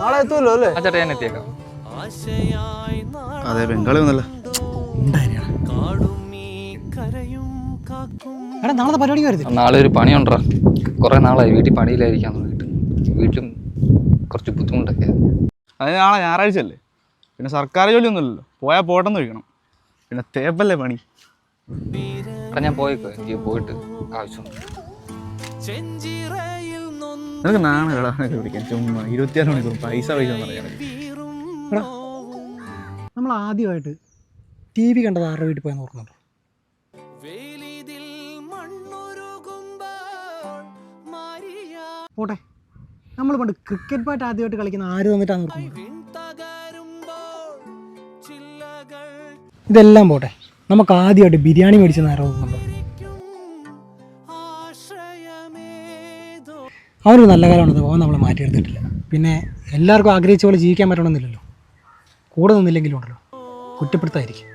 നാളെ എത്തുമല്ലോ അല്ലേ? ആ ചേട്ടാ ഞാൻ എത്തിയേക്കാം. അതെ, ബംഗാളി ഒന്നല്ല. നാളത്തെ പരിപാടി വരുന്നത്. നാളെ ഒരു പണിയുണ്ടാ. കുറെ നാളായി വീട്ടിൽ പണിയിലായിരിക്കാൻ തുടങ്ങിയിട്ട്. വീട്ടിലും കുറച്ച് ബുദ്ധിമുട്ടൊക്കെ. അത് നാളെ ഞായറാഴ്ച അല്ലേ, പിന്നെ സർക്കാർ ജോലിയൊന്നുമില്ലല്ലോ. പോയാൽ പോട്ടെന്ന് ചോദിക്കണം. പിന്നെ തേപ്പല്ലേ പണി. എടാ ഞാൻ പോയേക്കോ, എനിക്ക് പോയിട്ട് ആവശ്യമുണ്ട്. നിനക്ക് നാണേടാ വിളിക്കാൻ. ചുമ്മാ 24 മണിക്കൂർ പൈസ പറയാൻ. നമ്മൾ ആദ്യമായിട്ട് TV കണ്ടത് ആരുടെ വീട്ടിൽ പോയെന്ന് ഓർക്കുന്നുണ്ടോ? പോട്ടെ, നമ്മൾ പണ്ട് ക്രിക്കറ്റ് ബാറ്റ് ആദ്യമായിട്ട് കളിക്കുന്ന ആര് തന്നിട്ടാണ് ഓർക്കുന്നത്? ഇതെല്ലാം പോട്ടെ, നമുക്ക് ആദ്യമായിട്ട് ബിരിയാണി മേടിച്ചെന്ന് ആരോ ഓർക്കുന്നുണ്ടോ? അവനൊരു നല്ല കാലമാണത്, പോകാൻ നമ്മൾ മാറ്റിയെടുത്തിട്ടില്ല. പിന്നെ എല്ലാവർക്കും ആഗ്രഹിച്ച പോലെ ജീവിക്കാൻ പറ്റണമെന്നില്ലല്ലോ. കൂടെ നിന്നില്ലെങ്കിലും ഉണ്ടല്ലോ കുറ്റപ്പെടുത്തായിരിക്കും.